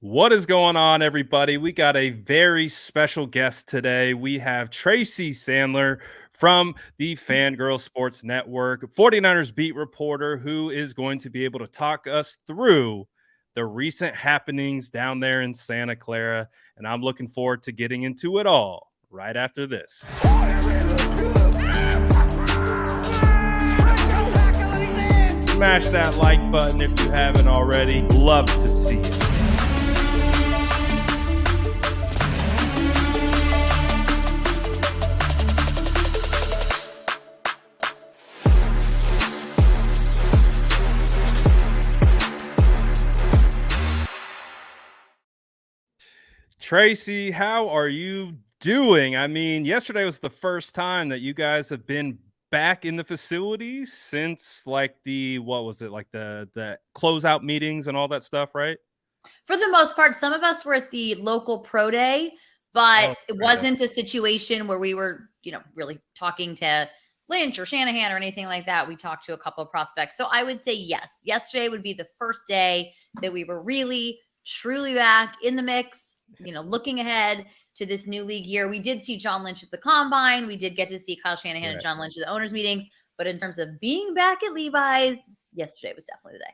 What is going on, everybody? We got a very special guest today. We have Tracy Sandler from the Fangirl Sports Network, 49ers beat reporter, who is going to be able to talk us through the recent happenings down there in Santa Clara. And I'm looking forward to getting into it all right after this. Smash that like button if you haven't already. Love to see it. Tracy, how are you doing? I mean, yesterday was the first time that you guys have been back in the facilities since like the closeout meetings and all that stuff, right? For the most part, some of us were at the local pro day, but it wasn't a situation where we were, really talking to Lynch or Shanahan or anything like that. We talked to a couple of prospects. So I would say yes. Yesterday would be the first day that we were really, truly back in the mix, looking ahead to this new league year. We did see John Lynch at the Combine. We did get to see Kyle Shanahan and John Lynch at the owners' meetings. But in terms of being back at Levi's, yesterday was definitely the day.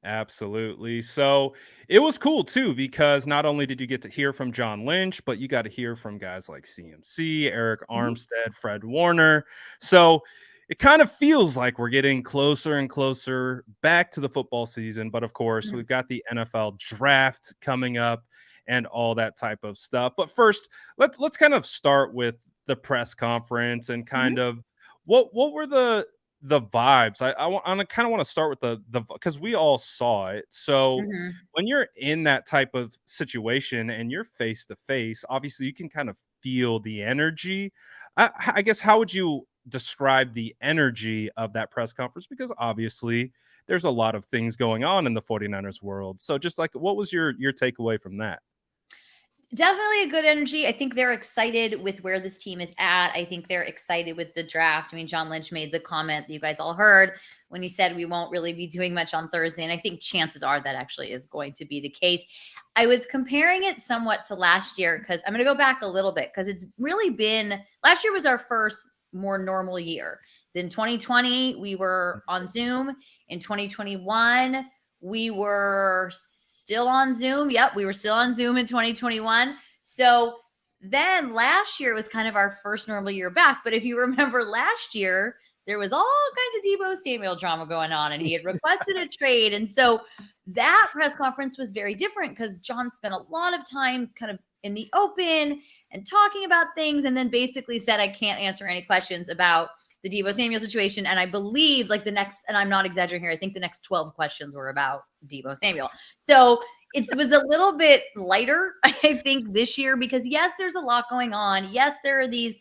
Absolutely. So it was cool too, because not only did you get to hear from John Lynch, but you got to hear from guys like CMC, Eric Armstead, Fred Warner. So it kind of feels like we're getting closer and closer back to the football season. But of course, we've got the NFL draft coming up and all that type of stuff. But first, let's kind of start with the press conference and kind of what were the vibes. I kind of want to start with the because we all saw it. So when you're in that type of situation and you're face to face, obviously you can kind of feel the energy. I guess, how would you describe the energy of that press conference? Because obviously there's a lot of things going on in the 49ers world. So just like, what was your takeaway from that? Definitely a good energy. I think they're excited with where this team is at. I think they're excited with the draft. I mean, John Lynch made the comment that you guys all heard when he said we won't really be doing much on Thursday. And I think chances are that actually is going to be the case. I was comparing it somewhat to last year because I'm going to go back a little bit because it's really been – last year was our first more normal year. In 2020, we were on Zoom. In 2021, we were still on Zoom. Yep, we were still on Zoom in 2021. So then last year was kind of our first normal year back. But if you remember last year, there was all kinds of Deebo Samuel drama going on, and he had requested a trade. And so that press conference was very different because John spent a lot of time kind of in the open and talking about things, and then basically said, I can't answer any questions about the Deebo Samuel situation. And I believe like the next, and I'm not exaggerating here, I think the next 12 questions were about Deebo Samuel. So it was a little bit lighter, I think, this year, because yes, there's a lot going on. Yes, there are these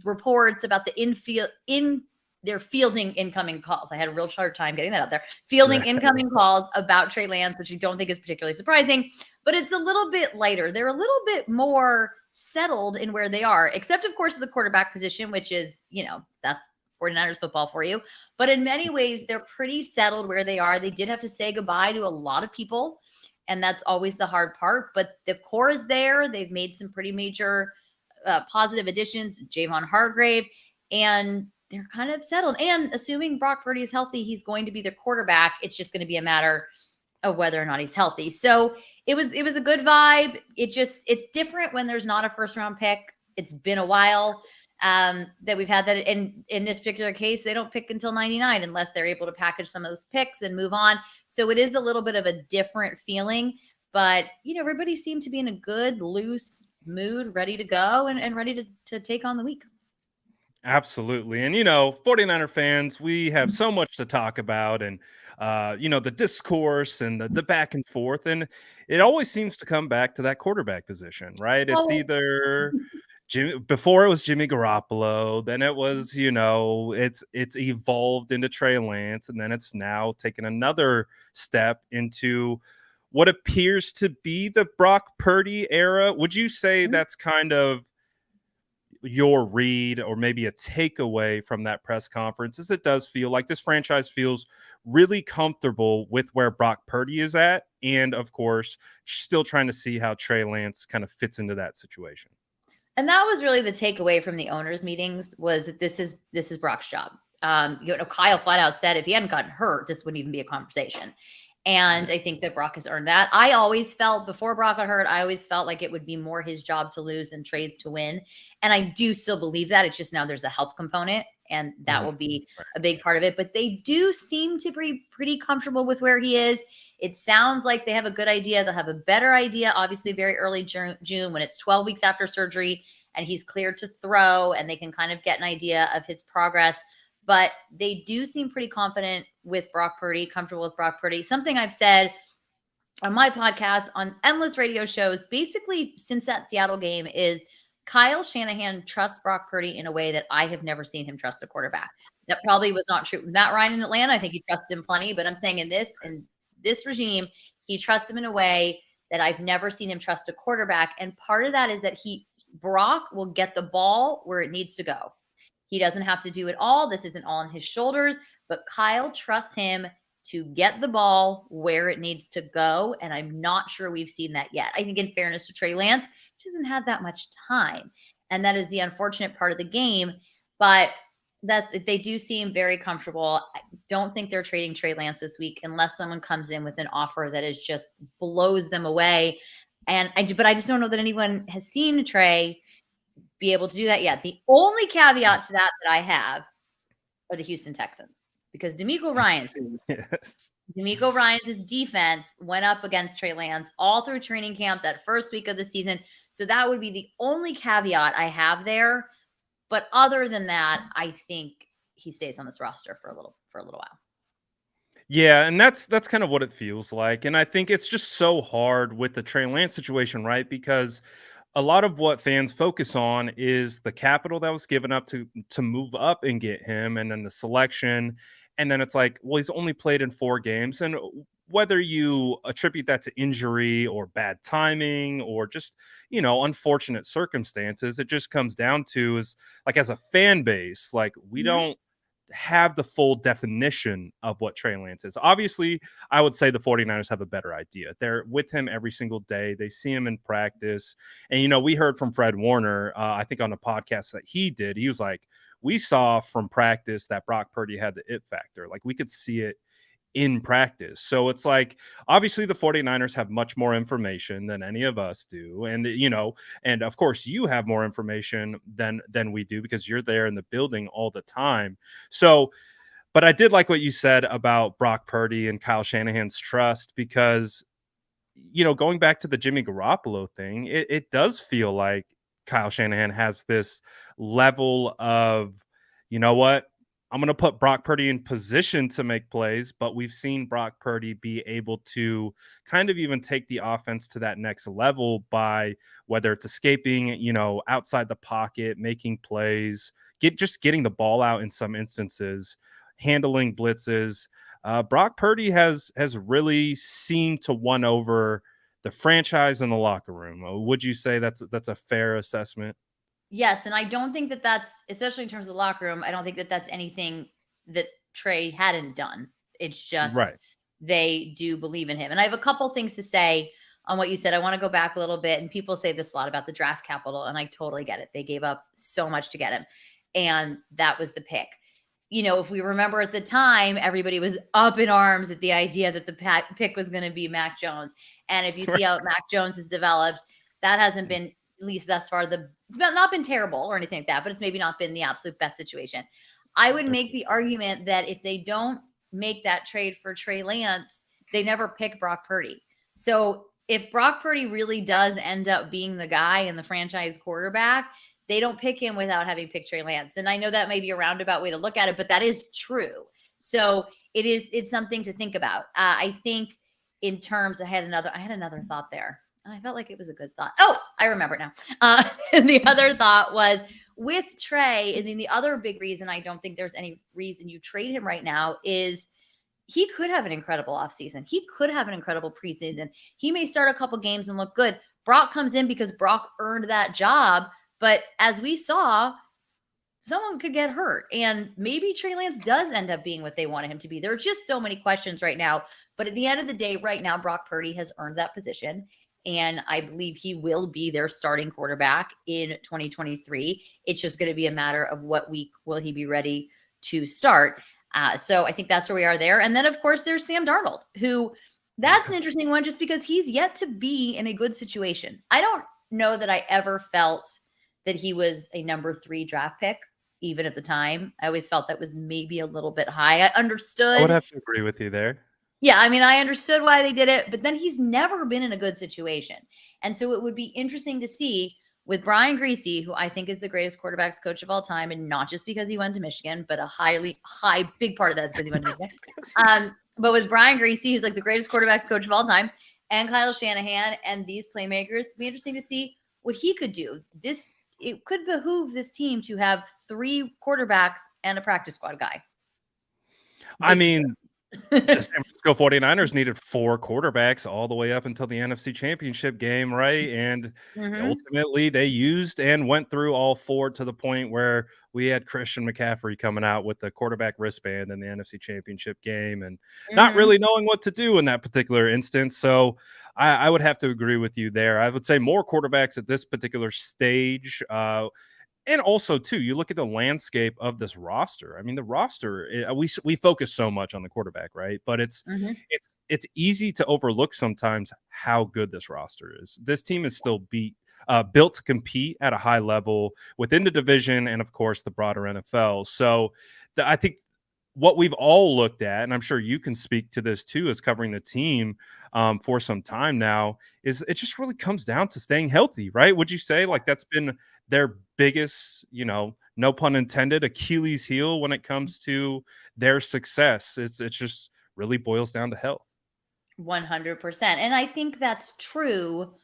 reports about the they're fielding incoming calls. I had a real hard time getting that out there. Fielding incoming calls about Trey Lance, which you don't think is particularly surprising, but it's a little bit lighter. They're a little bit more settled in where they are, except of course the quarterback position, which is, that's 49ers football for you. But in many ways, they're pretty settled where they are. They did have to say goodbye to a lot of people, and that's always the hard part. But the core is there. They've made some pretty major positive additions, Javon Hargrave, and they're kind of settled. And assuming Brock Purdy is healthy, he's going to be their quarterback. It's just going to be a matter of whether or not he's healthy. So it was a good vibe. It's different when there's not a first round pick. It's been a while that we've had that. In this particular case, they don't pick until 99 unless they're able to package some of those picks and move on. So it is a little bit of a different feeling, but everybody seemed to be in a good, loose mood, ready to go and ready to take on the week. Absolutely. And, 49er fans, we have so much to talk about, and, the discourse and the back and forth. And it always seems to come back to that quarterback position, right? It's either before it was Jimmy Garoppolo, then it was, it's evolved into Trey Lance, and then it's now taken another step into what appears to be the Brock Purdy era. Would you say that's kind of, your read or maybe a takeaway from that press conference is it does feel like this franchise feels really comfortable with where Brock Purdy is at. And of course, still trying to see how Trey Lance kind of fits into that situation. And that was really the takeaway from the owners' meetings was that this is Brock's job. Kyle flat out said if he hadn't gotten hurt, this wouldn't even be a conversation. And I think that Brock has earned that. I always felt before Brock got hurt, I always felt like it would be more his job to lose than Trey's to win. And I do still believe that. It's just now there's a health component, and that will be a big part of it. But they do seem to be pretty comfortable with where he is. It sounds like they have a good idea. They'll have a better idea, obviously, very early June when it's 12 weeks after surgery and he's cleared to throw, and they can kind of get an idea of his progress. But they do seem pretty confident with Brock Purdy, comfortable with Brock Purdy. Something I've said on my podcast, on endless radio shows, basically since that Seattle game, is Kyle Shanahan trusts Brock Purdy in a way that I have never seen him trust a quarterback. That probably was not true. Matt Ryan in Atlanta, I think he trusted him plenty, but I'm saying in this regime, he trusts him in a way that I've never seen him trust a quarterback. And part of that is that Brock will get the ball where it needs to go. He doesn't have to do it all. This isn't all on his shoulders, but Kyle trusts him to get the ball where it needs to go. And I'm not sure we've seen that yet. I think in fairness to Trey Lance, he doesn't have that much time. And that is the unfortunate part of the game. But they do seem very comfortable. I don't think they're trading Trey Lance this week unless someone comes in with an offer that is just blows them away. But I just don't know that anyone has seen Trey be able to do that yet. The only caveat to that I have are the Houston Texans, because DeMeco Ryans' defense went up against Trey Lance all through training camp that first week of the season. So that would be the only caveat I have there. But other than that, I think he stays on this roster for a little while. Yeah, and that's kind of what it feels like. And I think it's just so hard with the Trey Lance situation, right? Because a lot of what fans focus on is the capital that was given up to move up and get him, and then the selection. And then it's like, well, he's only played in 4 games. And whether you attribute that to injury or bad timing or just, unfortunate circumstances, it just comes down to is like, as a fan base, like we don't have the full definition of what Trey Lance is. Obviously, I would say the 49ers have a better idea. They're with him every single day. They see him in practice. And, we heard from Fred Warner, I think on the podcast that he did, he was like, we saw from practice that Brock Purdy had the it factor. Like we could see it in practice. So it's like, obviously the 49ers have much more information than any of us do. And, and of course you have more information than we do because you're there in the building all the time. So, but I did like what you said about Brock Purdy and Kyle Shanahan's trust, because, going back to the Jimmy Garoppolo thing, it does feel like Kyle Shanahan has this level of, you know what? I'm going to put Brock Purdy in position to make plays, but we've seen Brock Purdy be able to kind of even take the offense to that next level by whether it's escaping, outside the pocket, making plays, getting the ball out in some instances, handling blitzes. Brock Purdy has really seemed to won over the franchise and the locker room. Would you say that's a fair assessment? Yes, and I don't think that that's, especially in terms of the locker room, I don't think that that's anything that Trey hadn't done. It's just they do believe in him. And I have a couple things to say on what you said. I want to go back a little bit, and people say this a lot about the draft capital, and I totally get it. They gave up so much to get him, and that was the pick. If we remember at the time, everybody was up in arms at the idea that the pick was going to be Mac Jones. And if you see how Mac Jones has developed, that hasn't been, at least thus far, it's not been terrible or anything like that, but it's maybe not been the absolute best situation. I would make the argument that if they don't make that trade for Trey Lance, they never pick Brock Purdy. So if Brock Purdy really does end up being the guy and the franchise quarterback, they don't pick him without having picked Trey Lance. And I know that may be a roundabout way to look at it, but that is true. So it's something to think about. I think in terms, I had another thought there. And I felt like it was a good thought. Oh, I remember now. And the other thought was with Trey, and then the other big reason I don't think there's any reason you trade him right now is he could have an incredible offseason. He could have an incredible preseason. He may start a couple games and look good. Brock comes in because Brock earned that job, But as we saw, someone could get hurt. And maybe Trey Lance does end up being what they wanted him to be. There are just so many questions right now. But at the end of the day, right now, Brock Purdy has earned that position. And I believe he will be their starting quarterback in 2023. It's just going to be a matter of what week will he be ready to start. So I think that's where we are there. And then, of course, there's Sam Darnold, who that's an interesting one just because he's yet to be in a good situation. I don't know that I ever felt that he was a number 3 draft pick. Even at the time, I always felt that was maybe a little bit high. I understood. I would have to agree with you there. Yeah, I mean, I understood why they did it, but then he's never been in a good situation. And so it would be interesting to see with Brian Griese, who I think is the greatest quarterbacks coach of all time, and not just because he went to Michigan, but a big part of that is because he went to Michigan. But with Brian Griese, who's like the greatest quarterbacks coach of all time, and Kyle Shanahan and these playmakers, it'd be interesting to see what he could do. It could behoove this team to have 3 quarterbacks and a practice squad guy. I mean, the San Francisco 49ers needed 4 quarterbacks all the way up until the NFC Championship game, right? And ultimately they used and went through all 4 to the point where we had Christian McCaffrey coming out with the quarterback wristband in the NFC Championship game and not really knowing what to do in that particular instance. So I would have to agree with you there. I would say more quarterbacks at this particular stage. And also, too, you look at the landscape of this roster. I mean, the roster, we focus so much on the quarterback, right? But it's easy to overlook sometimes how good this roster is. This team is still built to compete at a high level within the division and, of course, the broader NFL. So I think what we've all looked at, and I'm sure you can speak to this too, as covering the team for some time now, is it just really comes down to staying healthy, right? Would you say like that's been their biggest, no pun intended, Achilles heel when it comes to their success? It just really boils down to health. 100%. And I think that's true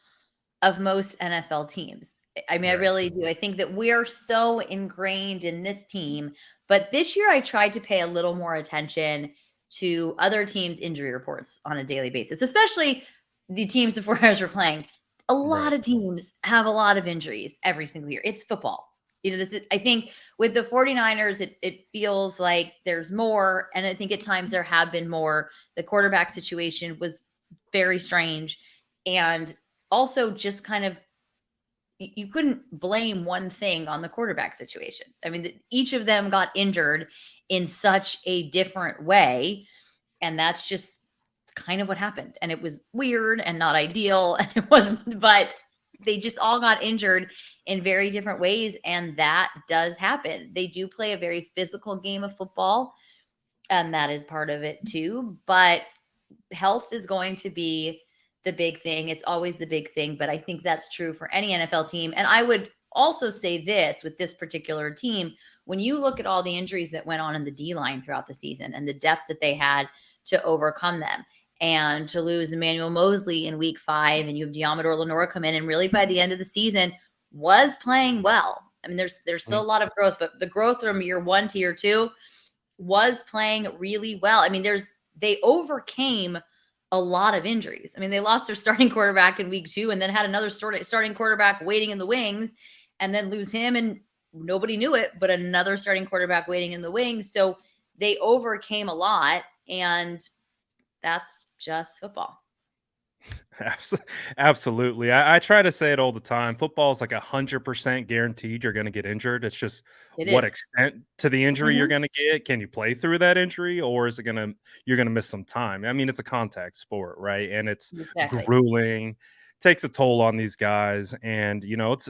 of most NFL teams. I mean, I really do. I think that we're so ingrained in this team. But this year, I tried to pay a little more attention to other teams' injury reports on a daily basis, especially the teams the 49ers were playing. A lot of teams have a lot of injuries every single year. It's football. I think with the 49ers, it feels like there's more. And I think at times there have been more. The quarterback situation was very strange. And also just kind of, you couldn't blame one thing on the quarterback situation. I mean, each of them got injured in such a different way. And that's just kind of what happened. And it was weird and not ideal. And it wasn't, but they just all got injured in very different ways. And that does happen. They do play a very physical game of football. And that is part of it too. But health is going to be the big thing. It's always the big thing, but I think that's true for any NFL team. And I would also say this with this particular team, when you look at all the injuries that went on in the D-line throughout the season and the depth that they had to overcome them and to lose Emmanuel Mosley in week 5, and you have Diamador Lenore come in and really by the end of the season was playing well. I mean, there's still a lot of growth, but the growth from year 1 to year 2 was playing really well. I mean, they overcame a lot of injuries. I mean, they lost their starting quarterback in week 2 and then had another starting quarterback waiting in the wings and then lose him and nobody knew it, but another starting quarterback waiting in the wings. So they overcame a lot and that's just football. Absolutely. I try to say it all the time. Football is like 100% guaranteed you're going to get injured. It's just what extent to the injury you're going to get. Can you play through that injury, or is you're going to miss some time? I mean, it's a contact sport, right? And it's grueling, takes a toll on these guys. And,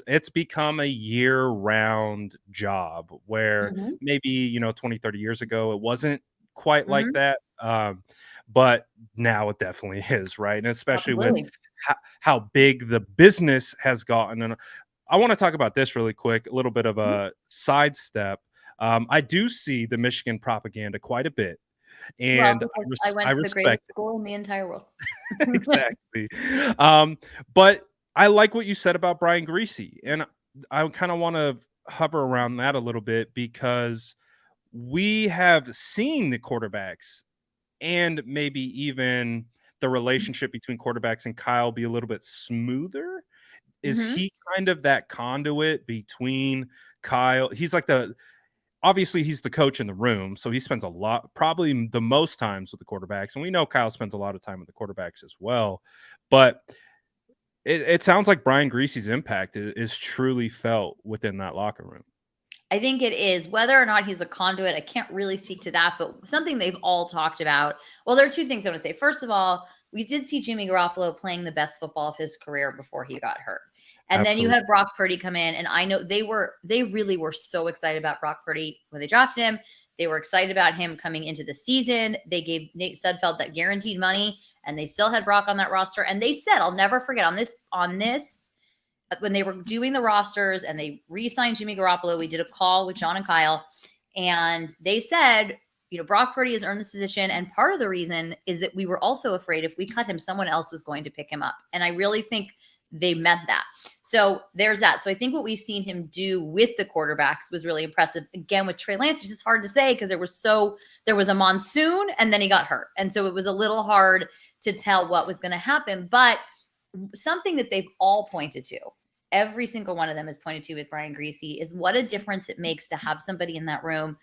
it's become a year-round job where maybe, 20, 30 years ago, it wasn't quite like that. But now it definitely is, right? And especially with how big the business has gotten. And I want to talk about this really quick, a little bit of a sidestep. I do see the Michigan propaganda quite a bit. And I went to the greatest school in the entire world. Exactly. But I like what you said about Brian Griese. And I kind of want to hover around that a little bit because we have seen the quarterbacks and maybe even the relationship between quarterbacks and Kyle be a little bit smoother Is he kind of that conduit between Kyle? He's like obviously he's the coach in the room, so he spends probably the most times with the quarterbacks, and we know Kyle spends a lot of time with the quarterbacks as well. But it sounds like Brian Griese's impact is truly felt within that locker room. I think it is. Whether or not he's a conduit, I can't really speak to that, but something they've all talked about. Well, there are two things I want to say. First of all, we did see Jimmy Garoppolo playing the best football of his career before he got hurt. And Then you have Brock Purdy come in, and I know they really were so excited about Brock Purdy when they drafted him. They were excited about him coming into the season. They gave Nate Sudfeld that guaranteed money, and they still had Brock on that roster. And they said, I'll never forget on this, when they were doing the rosters and they re-signed Jimmy Garoppolo, we did a call with John and Kyle, and they said, Brock Purdy has earned this position. And part of the reason is that we were also afraid if we cut him, someone else was going to pick him up. And I really think they meant that. So there's that. So I think what we've seen him do with the quarterbacks was really impressive. Again, with Trey Lance, it's just hard to say because there was a monsoon and then he got hurt. And so it was a little hard to tell what was going to happen. But something that they've all pointed to, every single one of them has pointed to with Brian Griese, is what a difference it makes to have somebody in that room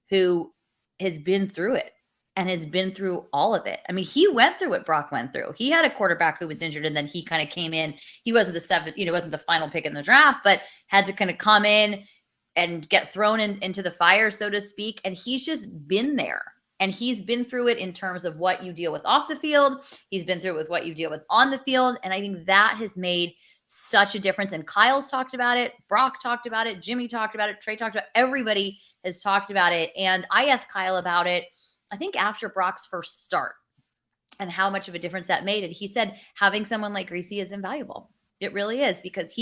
who has been through it and has been through all of it. I mean, he went through what Brock went through. He had a quarterback who was injured, and then he kind of came in. He wasn't wasn't the final pick in the draft, but had to kind of come in and get thrown into the fire, so to speak. And he's just been there. And he's been through it in terms of what you deal with off the field. He's been through it with what you deal with on the field. And I think that has made such a difference. And Kyle's talked about it. Brock talked about it. Jimmy talked about it. Trey talked about it. Everybody has talked about it. And I asked Kyle about it, I think after Brock's first start, and how much of a difference that made. And he said having someone like Griese is invaluable. It really is, because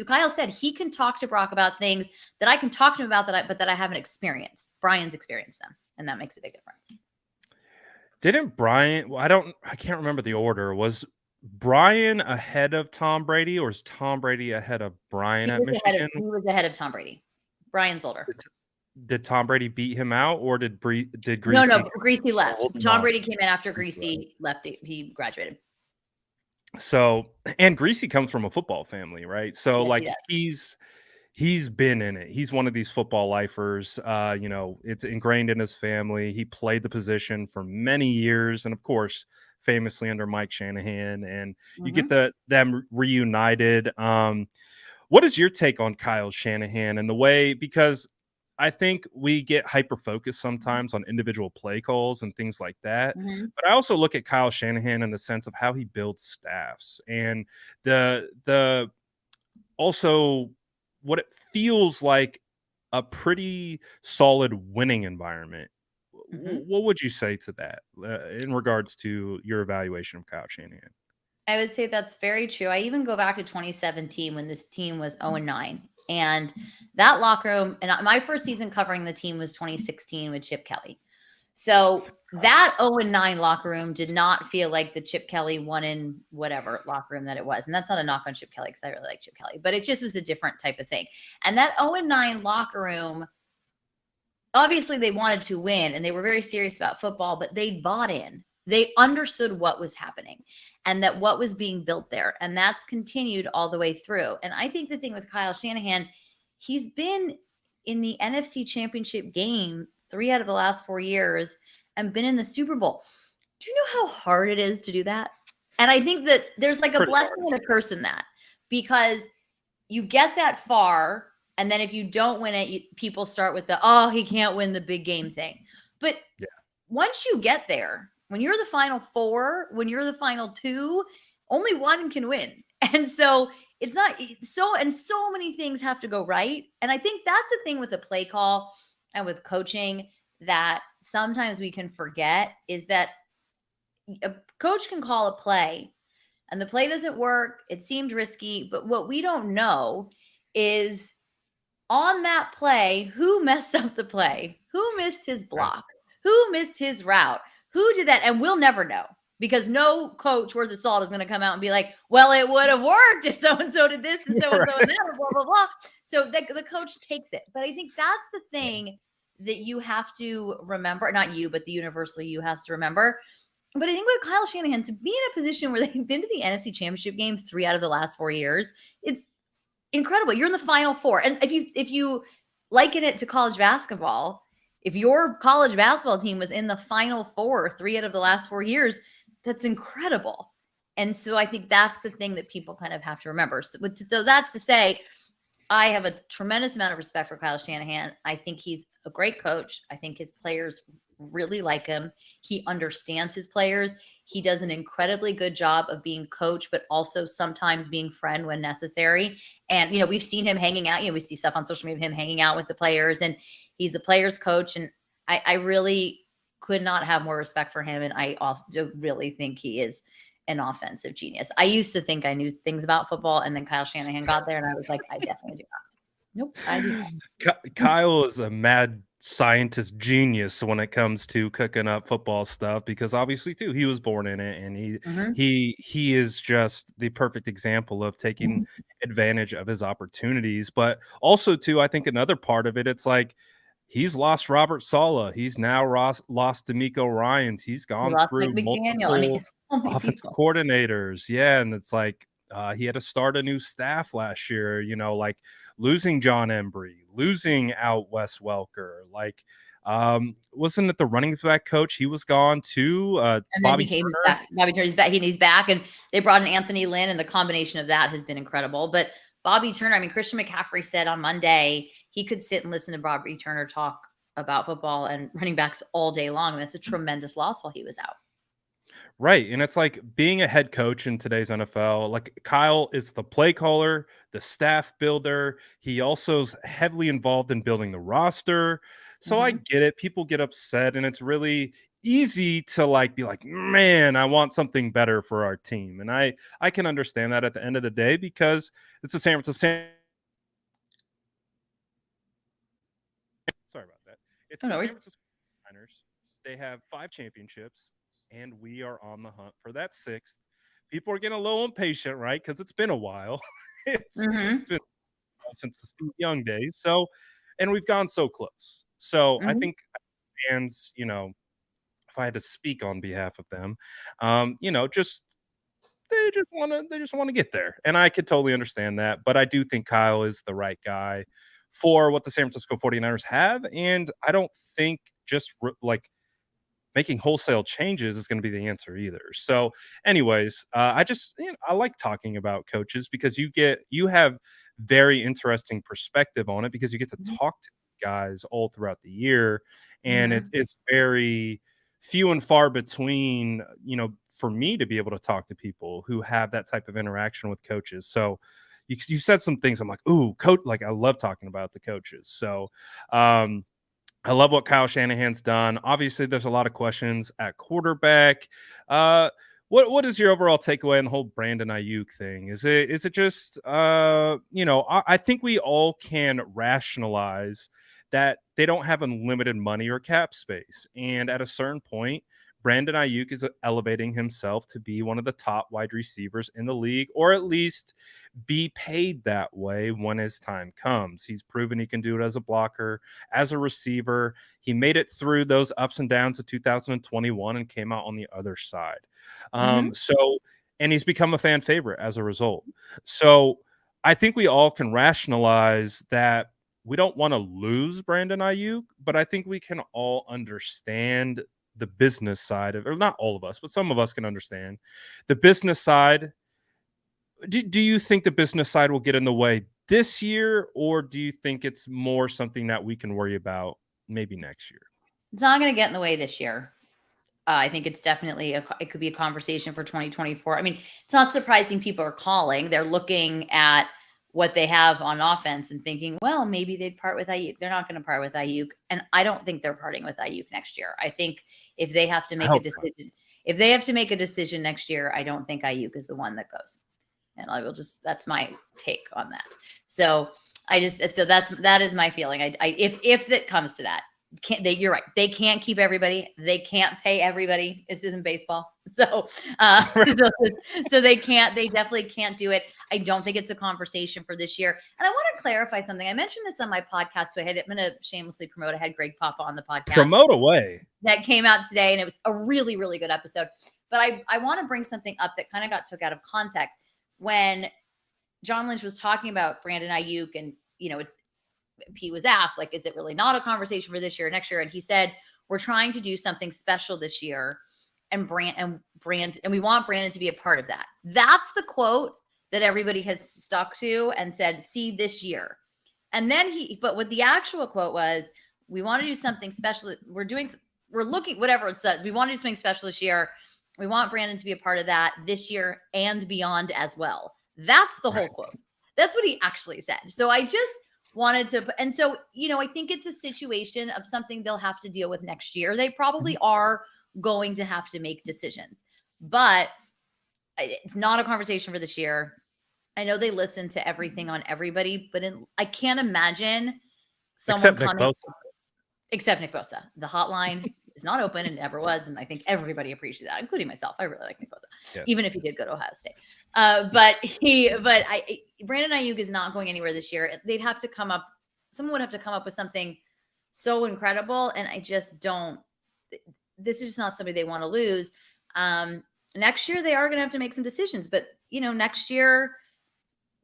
Kyle said he can talk to Brock about things that I can talk to him about that I haven't experienced. Brian's experienced them, and that makes a big difference. Didn't Brian, I can't remember the order. Was Brian ahead of Tom Brady, or is Tom Brady ahead of Brian at Michigan? He was ahead of Tom Brady. Brian's older. Did Tom Brady beat him out, or did Griese? No, Griese left. Tom Brady came in after Griese left. He graduated. So, and Griese comes from a football family, right? So, yes, he's been in it. He's one of these football lifers. It's ingrained in his family. He played the position for many years, and of course, famously under Mike Shanahan. And you get them reunited. What is your take on Kyle Shanahan and the way? Because I think we get hyper-focused sometimes on individual play calls and things like that. But I also look at Kyle Shanahan in the sense of how he builds staffs and the also what it feels like a pretty solid winning environment. What would you say to that in regards to your evaluation of Kyle Shanahan? I would say that's very true. I even go back to 2017 when this team was 0-9. And that locker room, and my first season covering the team was 2016 with Chip Kelly. So that 0-9 locker room did not feel like the Chip Kelly one in whatever locker room that it was. And that's not a knock on Chip Kelly, because I really like Chip Kelly, but it just was a different type of thing. And that 0-9 locker room, obviously they wanted to win and they were very serious about football, but they bought in. They understood what was happening and that what was being built there. And that's continued all the way through. And I think the thing with Kyle Shanahan, he's been in the NFC Championship game 3 out of the last 4 years and been in the Super Bowl. Do you know how hard it is to do that? And I think that there's like a blessing and a curse in that, because you get that far, and then if you don't win it, people start with he can't win the big game thing. But once you get there, when you're the final 4, when you're the final 2, only one can win. And so it's not so many things have to go right. And I think that's the thing with a play call and with coaching that sometimes we can forget, is that a coach can call a play and the play doesn't work. It seemed risky, but what we don't know is on that play, who messed up the play, who missed his block, who missed his route, who did that? And we'll never know, because no coach worth of salt is going to come out and be like, well, it would have worked if so-and-so did this and so-and-so and that, blah, blah, blah. So the coach takes it. But I think that's the thing that you have to remember, not you, but the universal you has to remember, But I think with Kyle Shanahan, to be in a position where they've been to the NFC Championship game 3 out of the last 4 years, it's incredible. You're in the Final Four. And if you liken it to college basketball, if your college basketball team was in the Final Four 3 out of the last 4 years, that's incredible. And so I think that's the thing that people kind of have to remember. So that's to say, I have a tremendous amount of respect for Kyle Shanahan. I think he's a great coach. I think his players really like him. He understands his players. He does an incredibly good job of being coach, but also sometimes being friend when necessary. And, we've seen him hanging out. We see stuff on social media of him hanging out with the players, and he's a player's coach. And I really could not have more respect for him. And I also really think he is an offensive genius. I used to think I knew things about football, and then Kyle Shanahan got there, and I was like, I definitely do not. Nope, I do not. Kyle is a mad scientist genius when it comes to cooking up football stuff, because obviously too he was born in it, and he is just the perfect example of taking advantage of his opportunities. But also too, I think another part of it's like he's lost Robert Saleh. He's now lost D'Amico Ryans. He's gone through McDaniel. I mean, multiple so many offensive people. coordinators. Yeah, and it's like he had to start a new staff last year, like losing John Embry, losing out Wes Welker. Like, wasn't it the running back coach? He was gone too. And Bobby then Turner. back. Bobby Turner's back. He's back, and they brought in Anthony Lynn, and the combination of that has been incredible. But Bobby Turner, I mean, Christian McCaffrey said on Monday he could sit and listen to Bobby Turner talk about football and running backs all day long. And that's a tremendous loss while he was out. Right. And it's like being a head coach in today's NFL, like Kyle is the play caller, the staff builder. He also is heavily involved in building the roster. So I get it. People get upset, and it's really easy to be like, man, I want something better for our team. And I can understand that at the end of the day, because it's the San Francisco. Sorry about that. It's the San Francisco Niners. They have 5 championships, and we are on the hunt for that 6th. People are getting a little impatient, right? Because it's been a while. It's been since the Steve Young days. So, and we've gone so close. So I think fans, if I had to speak on behalf of them, just they just want to get there. And I could totally understand that. But I do think Kyle is the right guy for what the San Francisco 49ers have. And I don't think just making wholesale changes is going to be the answer either. So anyways, I just, I like talking about coaches, because you have very interesting perspective on it, because you get to talk to these guys all throughout the year. And it's very few and far between, for me to be able to talk to people who have that type of interaction with coaches. So you said some things. I'm like, ooh, coach, like I love talking about the coaches. So, I love what Kyle Shanahan's done. Obviously, there's a lot of questions at quarterback. What is your overall takeaway on the whole Brandon Aiyuk thing? Is it just I think we all can rationalize that they don't have unlimited money or cap space, and at a certain point, Brandon Aiyuk is elevating himself to be one of the top wide receivers in the league, or at least be paid that way when his time comes. He's proven he can do it as a blocker, as a receiver. He made it through those ups and downs of 2021 and came out on the other side. And he's become a fan favorite as a result. So I think we all can rationalize that we don't want to lose Brandon Aiyuk, but I think we can all understand the business side of, or not all of us, but some of us can understand the business side. Do you think the business side will get in the way this year, or do you think it's more something that we can worry about maybe next year? It's not going to get in the way this year. I think it's definitely it could be a conversation for 2024. I mean, it's not surprising people are calling. They're looking at what they have on offense and thinking, well, maybe they'd part with Aiyuk. They're not going to part with Aiyuk. And I don't think they're parting with Aiyuk next year. I think if they have to make a decision, next year, I don't think Aiyuk is the one that goes. And that's my take on that. So that is my feeling. If it comes to that, You're right. They can't keep everybody. They can't pay everybody. This isn't baseball. So, so they definitely can't do it. I don't think it's a conversation for this year. And I want to clarify something. I mentioned this on my podcast. So I'm going to shamelessly promote. I had Greg Papa on the podcast. Promote away. That came out today. And it was a really, really good episode. But I want to bring something up that kind of got took out of context when John Lynch was talking about Brandon Aiyuk, and, he was asked, like, is it really not a conversation for this year or next year? And he said, we're trying to do something special this year, and we want Brandon to be a part of that. That's the quote that everybody has stuck to and said, see this year. And then but what the actual quote was, we want to do something special. We're looking, whatever it said, we want to do something special this year. We want Brandon to be a part of that this year and beyond as well. That's the whole quote. That's what he actually said. So I just wanted to, and so, I think it's a situation of something they'll have to deal with next year. They probably are going to have to make decisions, but it's not a conversation for this year. I know they listen to everything on everybody, but I can't imagine someone except Nick Bosa. The hotline is not open and never was. And I think everybody appreciates that, including myself. I really like Nick Bosa, even if he did go to Ohio State. Brandon Aiyuk is not going anywhere this year. Someone would have to come up with something so incredible. And I just don't, this is just not somebody they want to lose. Next year, they are going to have to make some decisions, but next year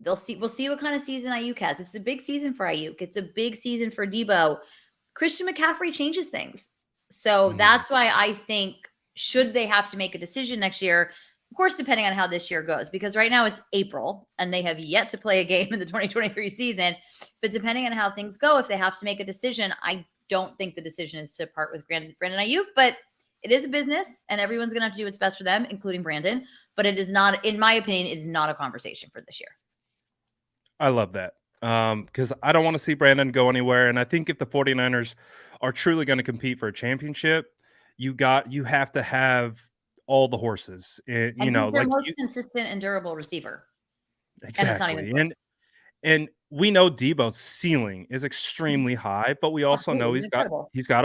we'll see what kind of season Aiyuk has. It's a big season for Aiyuk. It's a big season for Debo. Christian McCaffrey changes things. So that's why I think, should they have to make a decision next year, of course, depending on how this year goes, because right now it's April and they have yet to play a game in the 2023 season. But depending on how things go, if they have to make a decision, I don't think the decision is to part with Brandon Aiyuk, but it is a business and everyone's going to have to do what's best for them, including Brandon. But it is not, in my opinion, it is not a conversation for this year. I love that. Because I don't want to see Brandon go anywhere. And I think if the 49ers are truly going to compete for a championship, you have to have all the horses. And, like most consistent and durable receiver. Exactly. And it's not even and we know Debo's ceiling is extremely high, but we also know he's got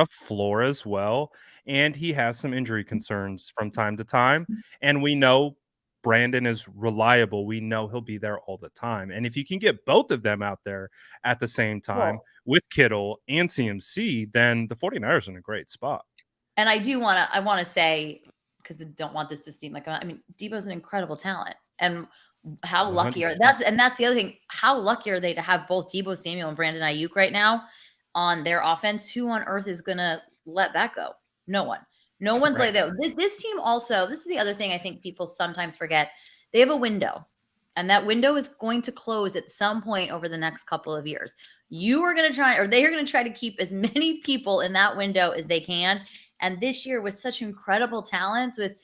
a floor as well, and he has some injury concerns from time to time. And we know Brandon is reliable. We know he'll be there all the time. And if you can get both of them out there at the same time with Kittle and CMC, then the 49ers are in a great spot. And I want to say, because I don't want this to seem like, Debo's an incredible talent. And how lucky that's the other thing. How lucky are they to have both Debo Samuel and Brandon Aiyuk right now on their offense? Who on earth is going to let that go? No one. No one's like that. This team also, this is the other thing I think people sometimes forget. They have a window, and that window is going to close at some point over the next couple of years. They are going to try to keep as many people in that window as they can. And this year with such incredible talents with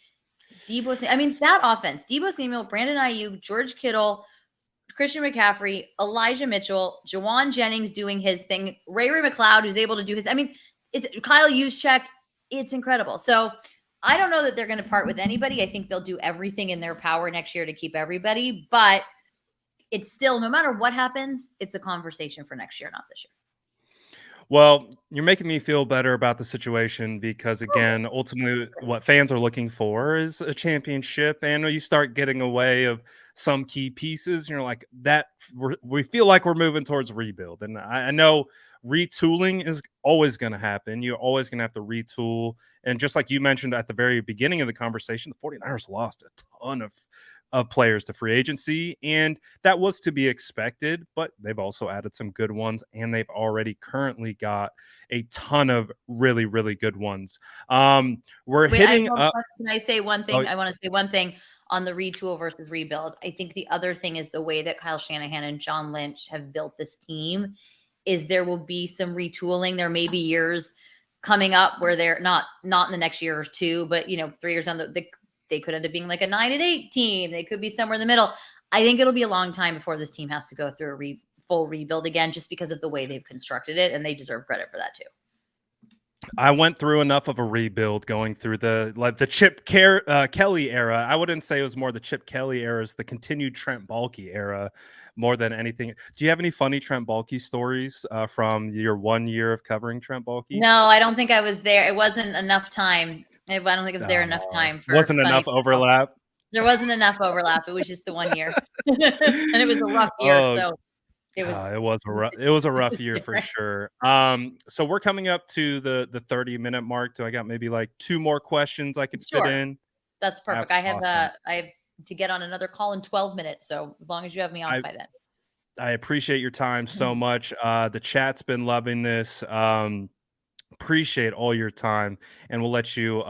Debo, that offense, Debo Samuel, Brandon Aiyuk, George Kittle, Christian McCaffrey, Elijah Mitchell, Jawan Jennings doing his thing, Ray McLeod, who's able to do his, it's Kyle Juszczyk. It's incredible. So I don't know that they're going to part with anybody. I think they'll do everything in their power next year to keep everybody, but it's still, no matter what happens, it's a conversation for next year, not this year. Well, you're making me feel better about the situation because, again, ultimately what fans are looking for is a championship. And you start getting away of some key pieces, you're like, we feel like we're moving towards rebuild. And I know retooling is always going to happen. You're always going to have to retool. And just like you mentioned at the very beginning of the conversation, the 49ers lost a ton of players to free agency, and that was to be expected, but they've also added some good ones, and they've already currently got a ton of really, really good ones. Can I say one thing? I want to say one thing on the retool versus rebuild. I think the other thing is the way that Kyle Shanahan and John Lynch have built this team is there will be some retooling. There may be years coming up where they're not in the next year or two, but 3 years on they could end up being like a 9-8 team. They could be somewhere in the middle. I think it'll be a long time before this team has to go through a full rebuild again, just because of the way they've constructed it, and they deserve credit for that too. I went through enough of a rebuild going through the Kelly era. I wouldn't say it was more the Chip Kelly era, it's the continued Trent Baalke era more than anything. Do you have any funny Trent Baalke stories from your 1 year of covering Trent Baalke? No, I don't think I was there. It wasn't enough time. I don't think it was there enough time for Wasn't funny enough football. overlap. There wasn't enough overlap. It was just the 1 year. And it was a rough year, Oh, so it was it was a rough year for sure. So we're coming up to the 30-minute mark. Do I got maybe like two more questions I could fit sure. in? That's perfect. I have Awesome. I have to get on another call in 12 minutes. So as long as you have me on I by then. I appreciate your time so much. The chat's been loving this. Appreciate all your time, and we'll let you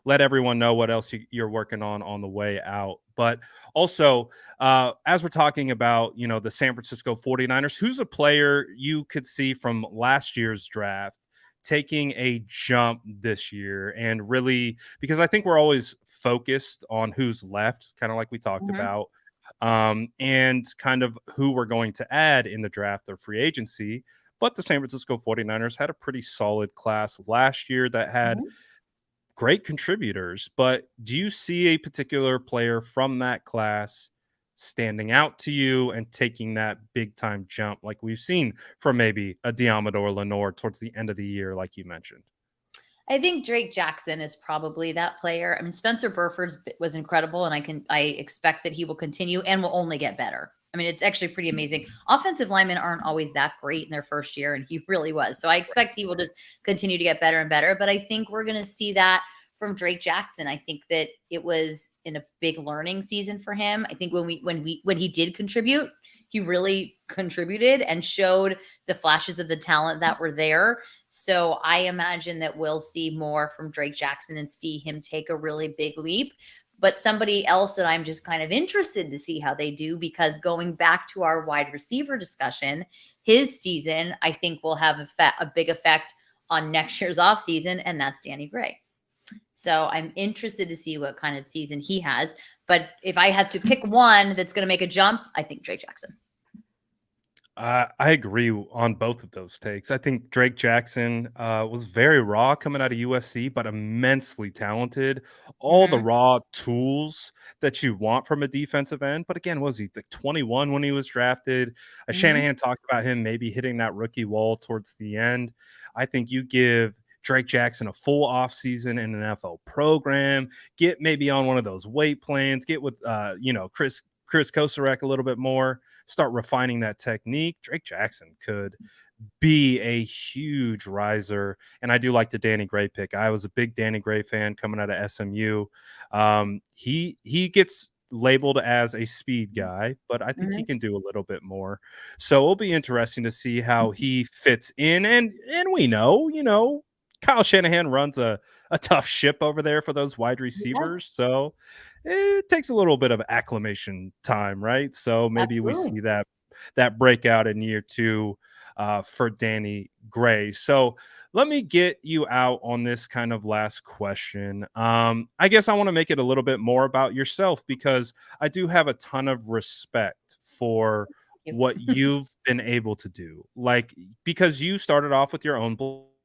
let everyone know what else you're working on the way out. But also, as we're talking about, the San Francisco 49ers, who's a player you could see from last year's draft taking a jump this year, and really, because I think we're always focused on who's left, kind of like we talked Mhm, about, and kind of who we're going to add in the draft or free agency. But the San Francisco 49ers had a pretty solid class last year that had mhm. great contributors. But do you see a particular player from that class standing out to you and taking that big time jump like we've seen from maybe a Diamador Lenore towards the end of the year, like you mentioned? I think Drake Jackson is probably that player. I mean, Spencer Burford's was incredible, and I expect that he will continue and will only get better. I mean, it's actually pretty amazing. Offensive linemen aren't always that great in their first year, and he really was. So I expect he will just continue to get better and better. But I think we're going to see that from Drake Jackson. I think that it was in a big learning season for him. I think when he did contribute, he really contributed and showed the flashes of the talent that were there. So I imagine that we'll see more from Drake Jackson and see him take a really big leap. But somebody else that I'm just kind of interested to see how they do, because going back to our wide receiver discussion, his season, I think, will have a big effect on next year's offseason, and that's Danny Gray. So I'm interested to see what kind of season he has. But if I had to pick one that's going to make a jump, I think Drake Jackson. I agree on both of those takes. I think Drake Jackson was very raw coming out of USC, but immensely talented. All the Mm-hmm. raw tools that you want from a defensive end. But again, was he like 21 when he was drafted? Mm-hmm. Shanahan talked about him maybe hitting that rookie wall towards the end. I think you give Drake Jackson a full offseason in an NFL program, get maybe on one of those weight plans, get with Chris Kosarek a little bit more, start refining that technique. Drake Jackson could be a huge riser. And I do like the Danny Gray pick. I was a big Danny Gray fan coming out of SMU. He gets labeled as a speed guy, but I think he Mm-hmm. can do a little bit more. So it'll be interesting to see how he fits in. And we know, Kyle Shanahan runs a tough ship over there for those wide Yeah, receivers. So it takes a little bit of acclimation time, right? So maybe we absolutely. see that breakout in year two for Danny Gray. So let me get you out on this kind of last question. I guess I want to make it a little bit more about yourself, because I do have a ton of respect for Thank what you. you've been able to do. Like, because you started off with your own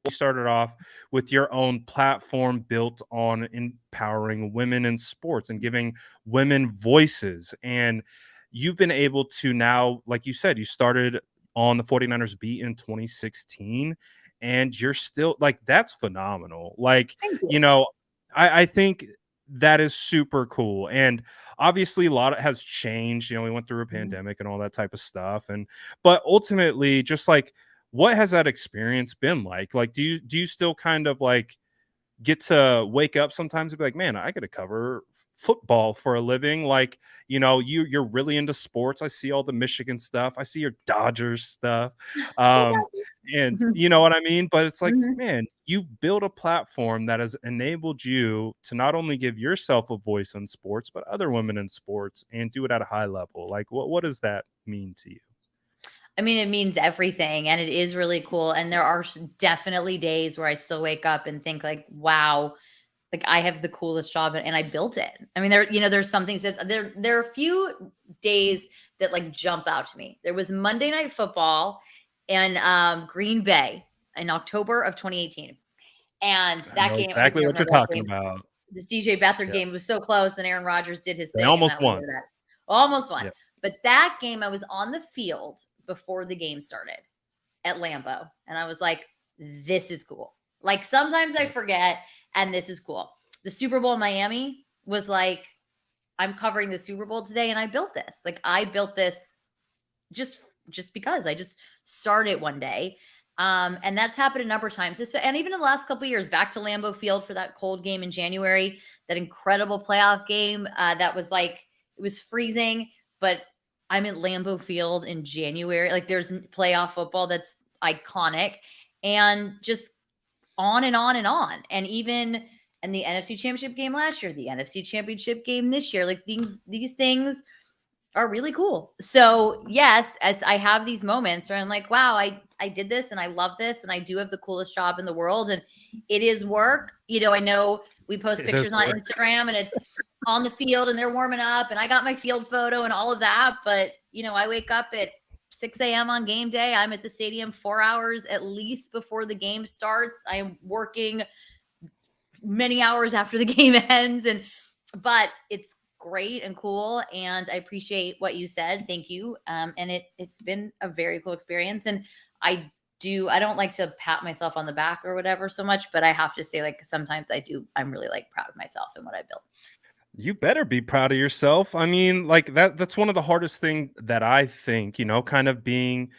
you started off with your own platform built on empowering women in sports and giving women voices. And you've been able to now, like you said, you started on the 49ers beat in 2016, and you're still like, that's phenomenal. Like, Thank you you. know, I think that is super cool. And obviously a lot has changed. We went through a Mhm. pandemic and all that type of stuff. And but ultimately, just like, what has that experience been like? Like, do you still kind of like get to wake up sometimes and be like, man, I got to cover football for a living? Like, you're really into sports. I see all the Michigan stuff. I see your Dodgers stuff. Um, and Mhm. you know what I mean? But it's like, Mhm. man, you've built a platform that has enabled you to not only give yourself a voice in sports, but other women in sports, and do it at a high level. Like, what does that mean to you? I mean, it means everything, and it is really cool. And there are definitely days where I still wake up and think like, wow, like I have the coolest job and I built it. I mean, there's some things that there are a few days that like jump out to me. There was Monday Night Football and Green Bay in October of 2018. And I that know game, I don't know if exactly you what you're remember that talking game. about. This DJ Beathard Yeah. game was so close, and Aaron Rodgers did his They thing, and almost that was won. that. Almost won. Yeah. But that game, I was on the field before the game started at Lambeau, and I was like, this is cool. Like, sometimes I forget, and this is cool. The Super Bowl in Miami was like, I'm covering the Super Bowl today, and I built this. Like, I built this just because I just started one day. And that's happened a number of times. And even in the last couple of years, back to Lambeau Field for that cold game in January, that incredible playoff game that was like, it was freezing, but I'm at Lambeau Field in January. Like, there's playoff football that's iconic, and just on and on and on. And even in the NFC Championship game last year, the NFC Championship game this year, like these things are really cool. So yes, as I have these moments where I'm like, wow, I did this and I love this and I do have the coolest job in the world, and it is work. I know we post pictures on Instagram and it's on the field and they're warming up and I got my field photo and all of that. But I wake up at 6 a.m. on game day. I'm at the stadium 4 hours at least before the game starts. I'm working many hours after the game ends, but it's great and cool, and I appreciate what you said. Thank you. And it's been a very cool experience, and I don't like to pat myself on the back or whatever so much, but I have to say, like, sometimes I'm really like proud of myself and what I built. You better be proud of yourself. I mean, like that's one of the hardest thing that I think, kind of being,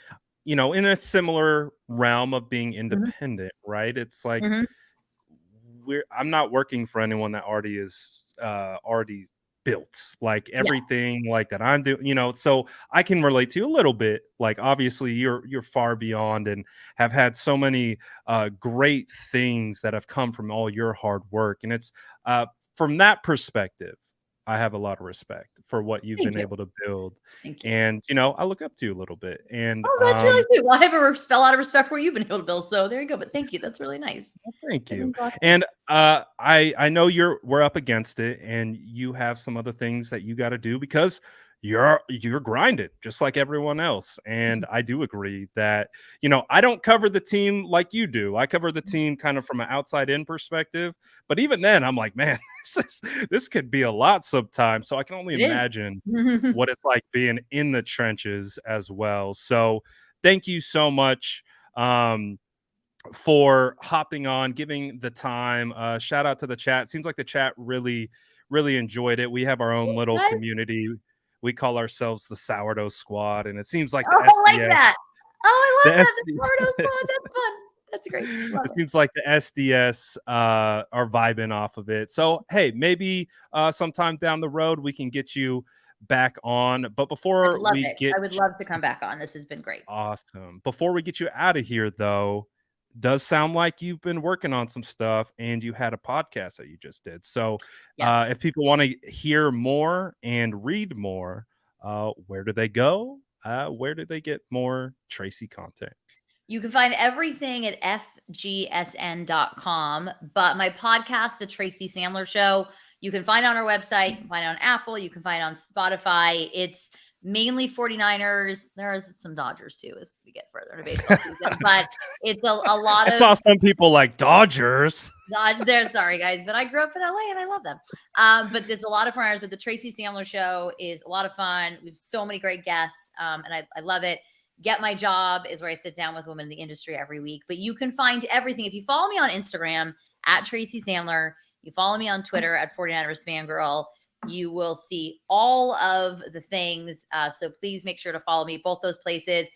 in a similar realm of being independent, right? It's like Mm-hmm. I'm not working for anyone that already is already built, like everything like that I'm doing, so I can relate to you a little bit. Like, obviously you're far beyond and have had so many great things that have come from all your hard work. And it's from that perspective, I have a lot of respect for what you've Thank been you. able to build. Thank you. And I look up to you a little bit. And Oh, that's really sweet. Well, I have a lot of respect for what you've been able to build. So there you go. But thank you. That's really nice. Thank you. And I know we're up against it, and you have some other things that you got to do because you're grinding just like everyone else. And I do agree that I don't cover the team like you do. I cover the team kind of from an outside in perspective. But even then, I'm like, man, this could be a lot sometimes. So I can only imagine what it's like being in the trenches as well. So thank you so much. For hopping on, giving the time. Shout out to the chat. Seems like the chat really, really enjoyed it. We have our own little community. We call ourselves the Sourdough Squad, and it seems like the SDS. I like that. Oh, I love that. The Sourdough Squad. That's fun. That's great. It seems like the SDS are vibing off of it. So hey, maybe sometime down the road we can get you back on. But before I would love to come back on. This has been great. Awesome. Before we get you out of here, though, does sound like you've been working on some stuff and you had a podcast that you just did. So if people want to hear more and read more, where do they go? Where do they get more Tracy content? You can find everything at fgsn.com. But my podcast, The Tracy Sandler Show, you can find on our website. You can find it on Apple. You can find it on Spotify. It's mainly 49ers. There are some Dodgers too as we get further into baseball season. But it's a lot of... I saw some people like Dodgers. Sorry, guys. But I grew up in LA and I love them. But there's a lot of 49ers. But The Tracy Sandler Show is a lot of fun. We have so many great guests. And I love it. Get My Job is where I sit down with women in the industry every week. But you can find everything. If you follow me on Instagram at Tracy Sandler, you follow me on Twitter at 49ers Fangirl, you will see all of the things. So please make sure to follow me both those places.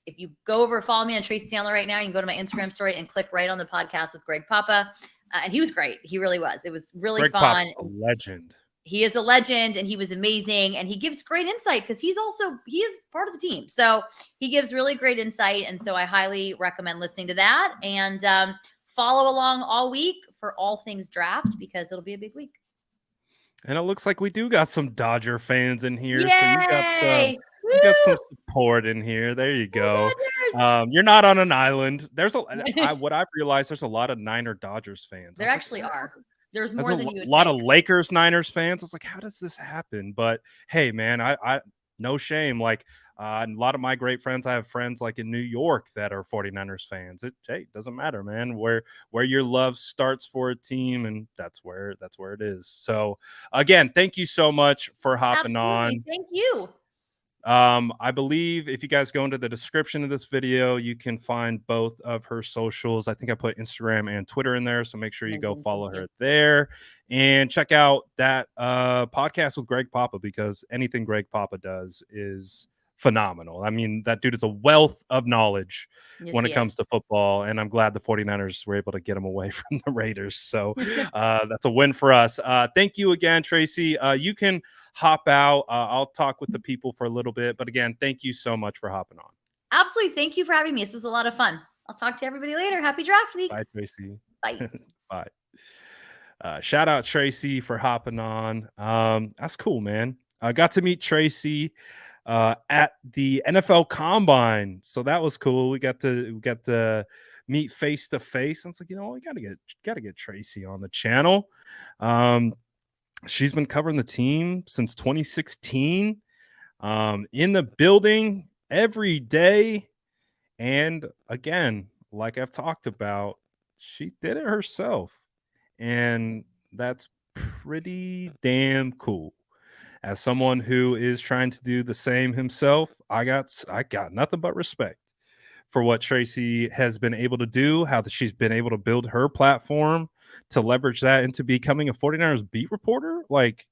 If you go over, follow me on Tracy Sandler right now, you can go to my Instagram story and click right on the podcast with Greg Papa. And he was great. He really was. It was really Greg fun. Papa's a legend. He is a legend and he was amazing. And he gives great insight because he is part of the team. So he gives really great insight. And so I highly recommend listening to that and follow along all week for all things draft because it'll be a big week. And it looks like we do got some Dodger fans in here. Yay! So you got some support in here. There you go. You're not on an island. There's what I've realized, there's a lot of Niner Dodgers fans. There actually are. There's more than you would a lot of Lakers Niners fans. I was like, how does this happen? But hey, man, I no shame. Like And a lot of my great friends, I have friends like in New York that are 49ers fans. It doesn't matter, man. Where your love starts for a team, and that's where it is. So again, thank you so much for hopping Absolutely. on. Thank you. I believe if you guys go into the description of this video, you can find both of her socials. I think I put Instagram and Twitter in there, so make sure you go Amazing. Thank follow you. her there and check out that podcast with Greg Papa, because anything Greg Papa does is phenomenal. I mean, that dude is a wealth of knowledge Yes, when he it is. comes to football, and I'm glad the 49ers were able to get him away from the Raiders. So that's a win for us. Thank you again, Tracy. You can hop out. I'll talk with the people for a little bit. But again, thank you so much for hopping on. Absolutely. Thank you for having me. This was a lot of fun. I'll talk to everybody later. Happy draft week. Bye, Tracy. Bye. Bye. Shout out Tracy for hopping on. That's cool, man. I got to meet Tracy at the NFL Combine, so that was cool. We got to meet face to face. I was like, we gotta get Tracy on the channel. Um, she's been covering the team since 2016. In the building every day. And again, like I've talked about, she did it herself. And that's pretty damn cool. As someone who is trying to do the same himself, I got nothing but respect for what Tracy has been able to do, how she's been able to build her platform to leverage that into becoming a 49ers beat reporter. Like,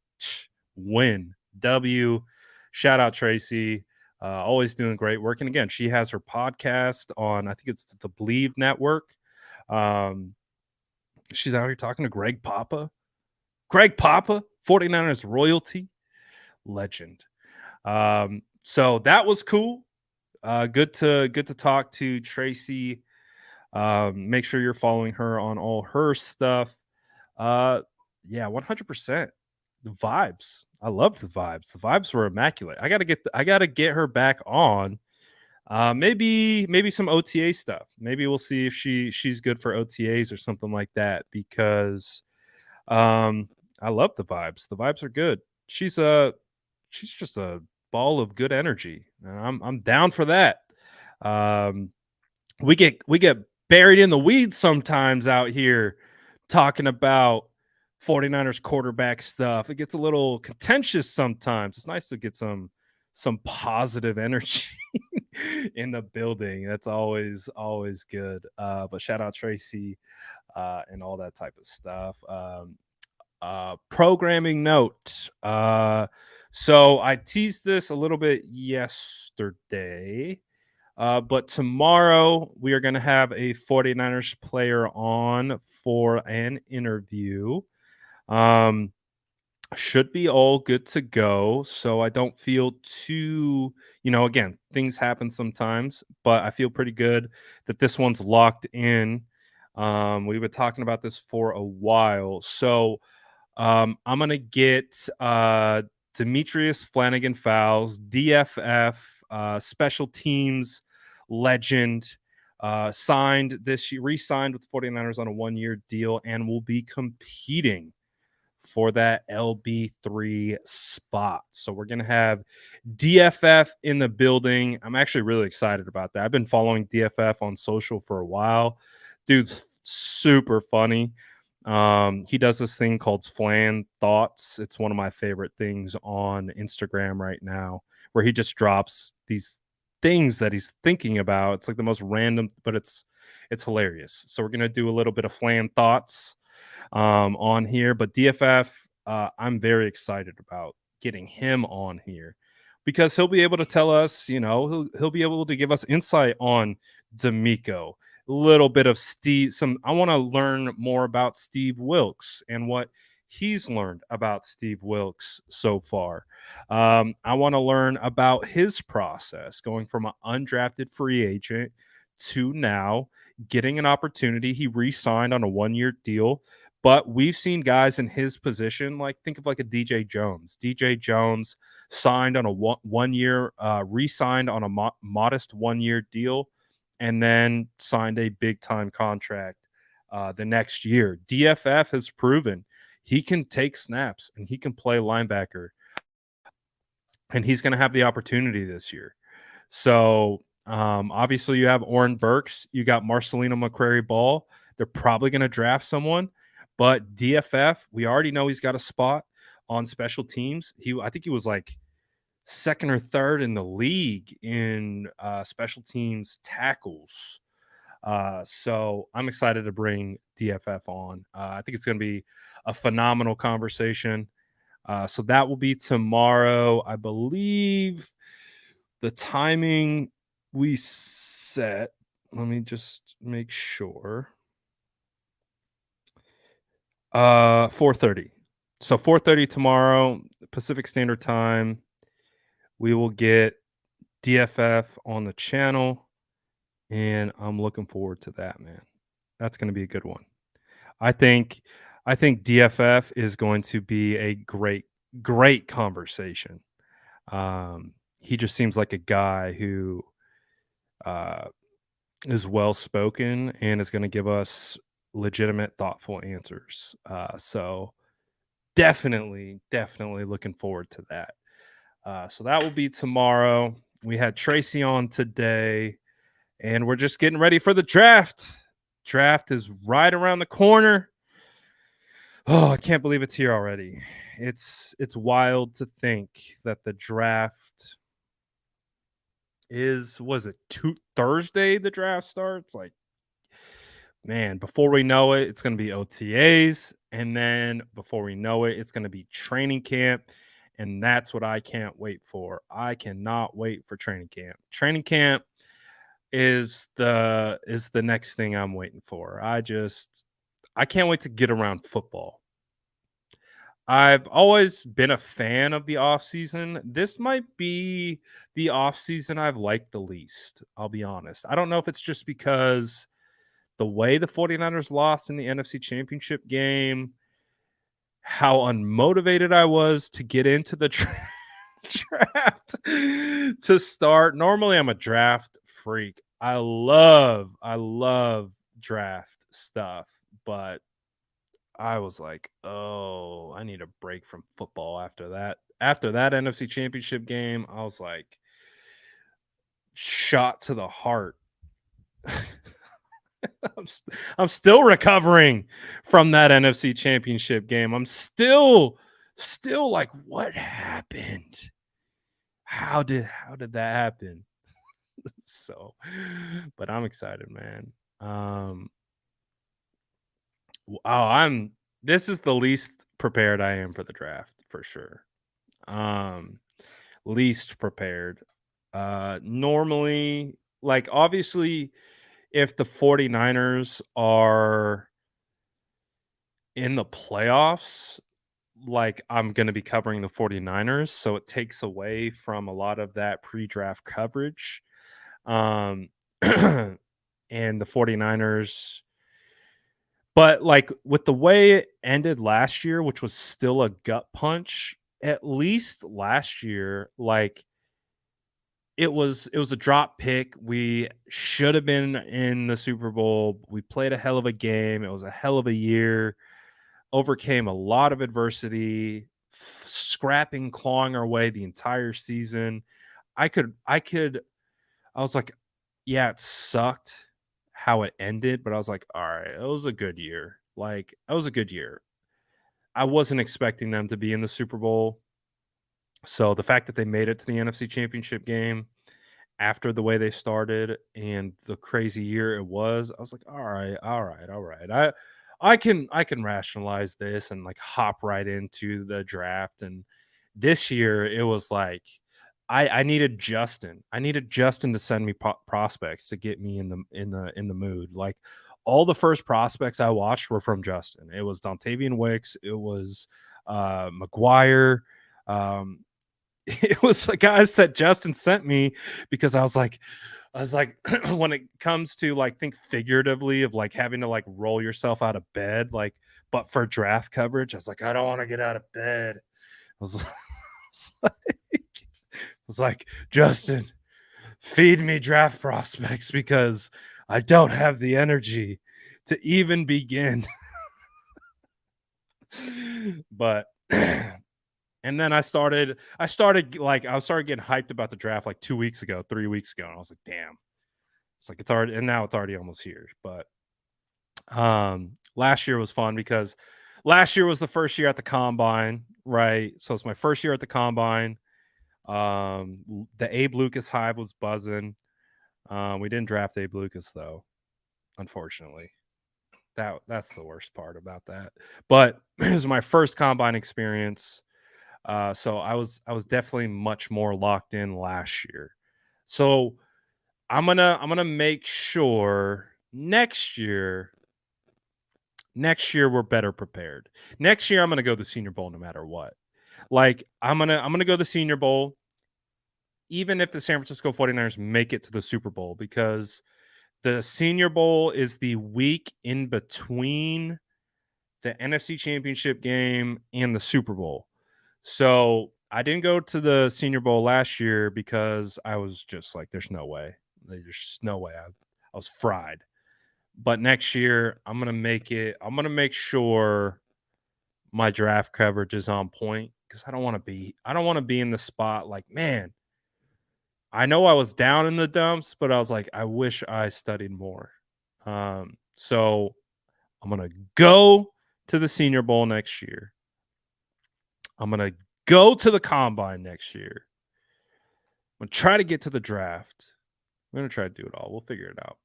win. W. Shout out Tracy. Always doing great work. And again, she has her podcast on, I think it's the Believe Network. Um, she's out here talking to Greg Papa. Greg Papa, 49ers royalty legend. So that was cool. Good to talk to Tracy. Make sure you're following her on all her stuff. Uh, yeah, 100%. The vibes. I love the vibes. The vibes were immaculate. I gotta get her back on. Maybe some OTA stuff. Maybe we'll see if she's good for OTAs or something like that, because I love the vibes. The vibes are good. She's just a ball of good energy, and I'm down for that. Um, we get buried in the weeds sometimes out here talking about 49ers quarterback stuff. It gets a little contentious sometimes. It's nice to get some positive energy in the building. That's always good. But shout out Tracy and all that type of stuff. Programming note. So I teased this a little bit yesterday. But tomorrow we are going to have a 49ers player on for an interview. Um, should be all good to go. So I don't feel too, again, things happen sometimes, but I feel pretty good that this one's locked in. We've been talking about this for a while. So I'm gonna get Demetrius Flanagan Fowles, DFF, special teams legend, re-signed with the 49ers on a 1-year deal, and will be competing for that LB3 spot. So we're gonna have DFF in the building. I'm actually really excited about that. I've been following DFF on social for a while. Dude's super funny. He does this thing called Flan Thoughts. It's one of my favorite things on Instagram right now, where he just drops these things that he's thinking about. It's like the most random, but it's hilarious. So we're gonna do a little bit of Flan Thoughts on here. But DFF, I'm very excited about getting him on here, because he'll be able to tell us, he'll be able to give us insight on D'Amico, a little bit of Steve. I want to learn more about Steve Wilks and what he's learned about Steve Wilks so far. I want to learn about his process going from an undrafted free agent to now getting an opportunity. He re-signed on a 1-year deal, but we've seen guys in his position, like think of like a DJ Jones. DJ Jones signed on a 1-year, re-signed on a modest 1-year deal, and then signed a big time contract the next year. DFF has proven he can take snaps and he can play linebacker, and he's going to have the opportunity this year. So obviously you have Oren Burks, you got Marcelino McCrary Ball. They're probably going to draft someone, but DFF, we already know he's got a spot on special teams. I think he was like second or third in the league in special teams tackles. So I'm excited to bring DFF on. I think it's going to be a phenomenal conversation. So that will be tomorrow. I believe the timing we set. Let me just make sure. 4:30. So 4:30 tomorrow, Pacific Standard Time. We will get DFF on the channel, and I'm looking forward to that, man. That's going to be a good one. I think DFF is going to be a great conversation. He just seems like a guy who is well spoken and is going to give us legitimate, thoughtful answers. So definitely looking forward to that. So that will be tomorrow. We had Tracy on today, and we're just getting ready for the draft. Draft is right around the corner. Oh, I can't believe it's here already. It's wild to think that the draft was it Thursday the draft starts? Like, man, before we know it, it's going to be OTAs, and then before we know it, it's going to be training camp, and that's what I can't wait for. I cannot wait for training camp. Training camp is the next thing I'm waiting for. I can't wait to get around football. I've always been a fan of the off season. This might be the off season I've liked the least. I'll be honest. I don't know if it's just because the way the 49ers lost in the NFC Championship game, how unmotivated I was to get into the draft to start. Normally I'm a draft freak. I love draft stuff, but I was like, "Oh, I need a break from football after that." After that NFC Championship game, I was like, shot to the heart. I'm still recovering from that NFC Championship game. I'm still like, what happened? How did that happen? So, but I'm excited, man. This is the least prepared I am for the draft for sure. Least prepared. Normally, like, obviously, if the 49ers are in the playoffs, like, I'm going to be covering the 49ers, so it takes away from a lot of that pre-draft coverage. And the 49ers, but like with the way it ended last year, which was still a gut punch, at least last year, like, it was a drop pick. We should have been in the Super Bowl. We played a hell of a game. It was a hell of a year. Overcame a lot of adversity, scrapping, clawing our way the entire season. I was like, yeah, it sucked how it ended, but I was like, all right, it was a good year. Like, it was a good year. I wasn't expecting them to be in the Super Bowl. So the fact that they made it to the NFC Championship game after the way they started and the crazy year it was, I was like, all right. I can rationalize this and like hop right into the draft. And this year it was like I needed Justin. I needed Justin to send me prospects to get me in the mood. Like, all the first prospects I watched were from Justin. It was Dontavian Wicks. It was McGuire. Um, it was the guys that Justin sent me because I was like, when it comes to like think figuratively of like having to like roll yourself out of bed, like, but for draft coverage, I was like, I don't want to get out of bed. I was, was like, Justin, feed me draft prospects because I don't have the energy to even begin. But And then I started getting hyped about the draft like 2 weeks ago, 3 weeks ago, and I was like, damn. It's like it's already, and now it's already almost here. But last year was fun because last year was the first year at the combine, right? So it's my first year at the combine. The Abe Lucas hive was buzzing. We didn't draft Abe Lucas though, unfortunately. That's the worst part about that. But it was my first combine experience. So I was definitely much more locked in last year. So I'm gonna make sure next year we're better prepared. Next year I'm gonna go to the Senior Bowl no matter what. Like I'm gonna go to the Senior Bowl even if the San Francisco 49ers make it to the Super Bowl, because the Senior Bowl is the week in between the NFC Championship game and the Super Bowl. So I didn't go to the Senior Bowl last year because I was just like, there's no way. There's just no way. I was fried. But next year, I'm gonna make it. I'm gonna make sure my draft coverage is on point because I don't want to be. I don't want to be in the spot like, man, I know I was down in the dumps, but I was like, I wish I studied more. So I'm gonna go to the Senior Bowl next year. I'm gonna go to the combine next year. I'm gonna try to get to the draft. I'm gonna try to do it all. We'll figure it out.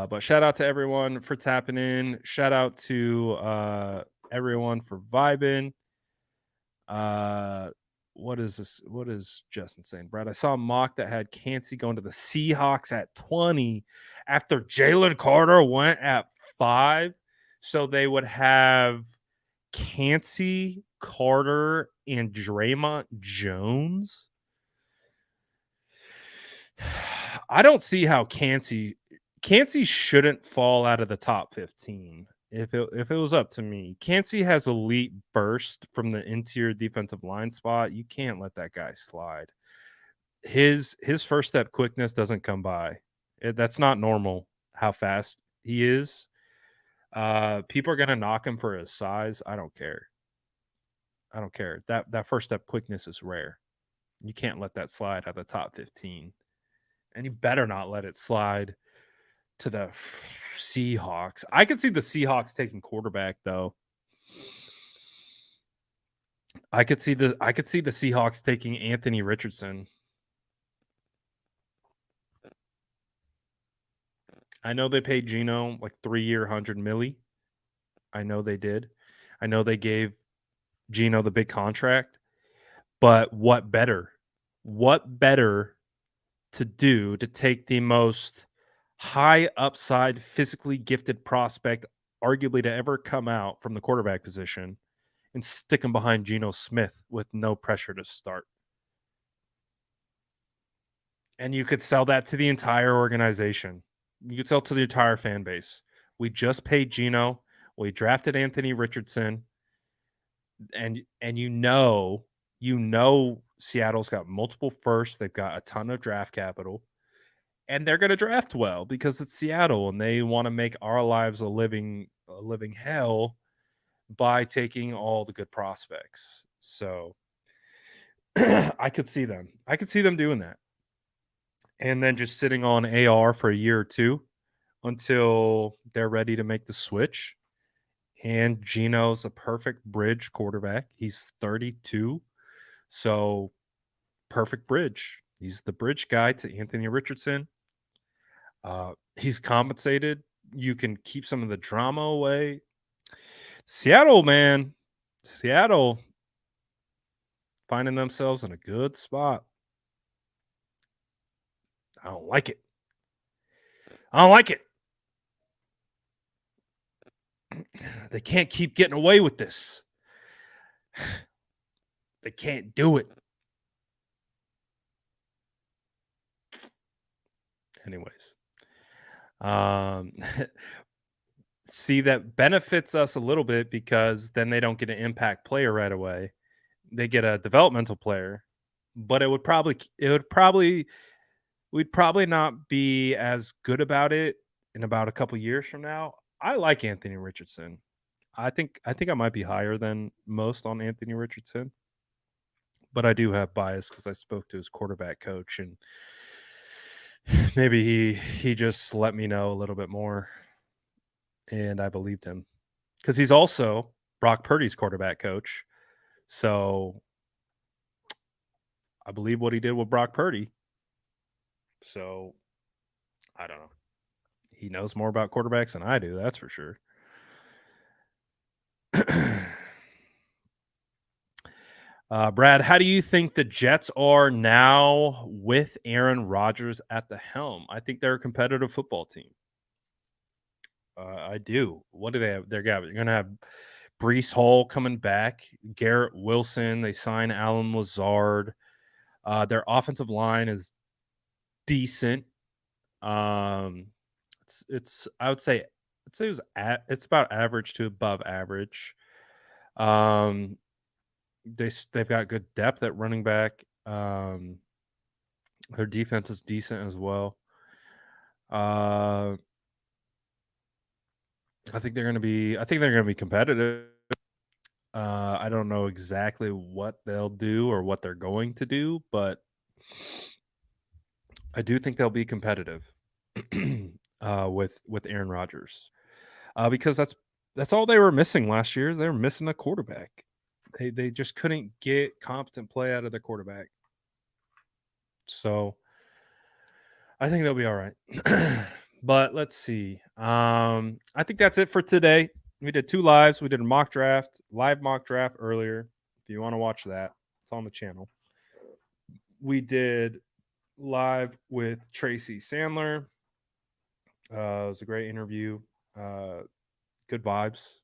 But shout out to everyone for tapping in. Shout out to everyone for vibing. What is this? What is Justin saying, Brad? I saw a mock that had Cansey going to the Seahawks at 20 after Jalen Carter went at 5. So they would have Cansey, Carter, and Draymond Jones. I don't see how Cansey shouldn't fall out of the top 15. If it was up to me, Cansey has elite burst from the interior defensive line spot. You can't let that guy slide. His first step quickness doesn't come by. That's not normal how fast he is. People are gonna knock him for his size. I don't care. That first step quickness is rare. You can't let that slide at the top 15. And you better not let it slide to the Seahawks. I could see the Seahawks taking quarterback though. I could see the Seahawks taking Anthony Richardson. I know they paid Geno like 3-year $100 million. I know they did. I know they gave Geno the big contract. But what better? What better to do to take the most high upside, physically gifted prospect arguably to ever come out from the quarterback position and stick him behind Geno Smith with no pressure to start? And you could sell that to the entire organization. You could sell to the entire fan base. We just paid Geno. We drafted Anthony Richardson. And you know Seattle's got multiple firsts. They've got a ton of draft capital. And they're going to draft well because it's Seattle and they want to make our lives a living hell by taking all the good prospects. So I could see them. I could see them doing that. And then just sitting on AR for a year or two until they're ready to make the switch. And Geno's a perfect bridge quarterback. He's 32. So perfect bridge. He's the bridge guy to Anthony Richardson. He's compensated. You can keep some of the drama away. Seattle, man. Seattle finding themselves in a good spot. I don't like it. I don't like it. They can't keep getting away with this. They can't do it. Anyways. See, that benefits us a little bit because then they don't get an impact player right away. They get a developmental player, but we'd probably not be as good about it in about a couple years from now. I like Anthony Richardson. I think I might be higher than most on Anthony Richardson. but I do have bias because I spoke to his quarterback coach, and maybe he just let me know a little bit more, and I believed him because he's also Brock Purdy's quarterback coach. So I believe what he did with Brock Purdy. So I don't know. He knows more about quarterbacks than I do, that's for sure. Brad, how do you think the Jets are now with Aaron Rodgers at the helm? I think they're a competitive football team. I do. What do they have? They're going to have Breece Hall coming back, Garrett Wilson. They sign Alan Lazard. Their offensive line is decent. It's I would say it's about average to above average. They've got good depth at running back. Their defense is decent as well. I think they're going to be competitive. I don't know exactly what they'll do or what they're going to do, but I do think they'll be competitive with Aaron Rodgers, because that's all they were missing last year. They were missing a quarterback. They just couldn't get competent play out of their quarterback. So I think they'll be all right. But let's see. I think that's it for today. We did 2 lives. We did a live mock draft earlier. If you want to watch that, it's on the channel. We did live with Tracy Sandler. It was a great interview. Good vibes.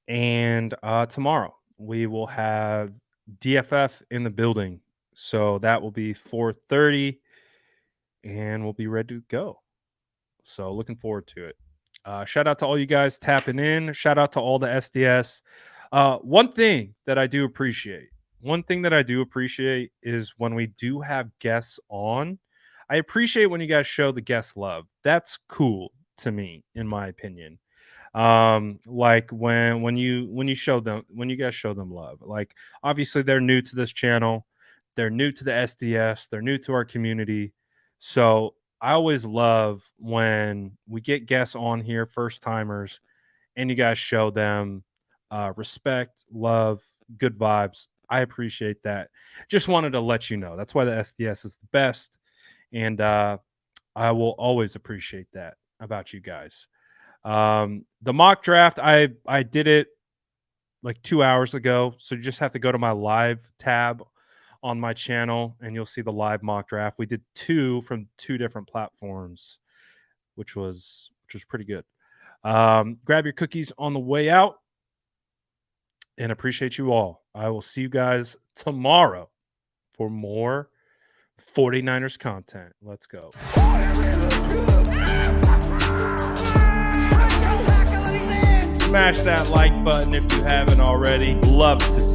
And tomorrow we will have DFF in the building. So that will be 4:30 and we'll be ready to go. So looking forward to it. Shout out to all you guys tapping in. Shout out to all the SDS. One thing that I do appreciate is when we do have guests on. I appreciate when you guys show the guest love. That's cool to me, in my opinion. Like when you guys show them love. Like, obviously they're new to this channel, they're new to the SDS, they're new to our community. So I always love when we get guests on here, first timers, and you guys show them respect, love, good vibes. I appreciate that. Just wanted to let you know. That's why the SDS is the best. And I will always appreciate that about you guys. The mock draft, I did it like 2 hours ago. So you just have to go to my live tab on my channel and you'll see the live mock draft. We did 2 from 2 different platforms, which was pretty good. Grab your cookies on the way out and appreciate you all. I will see you guys tomorrow for more 49ers content. Let's go. Smash that like button if you haven't already. Love to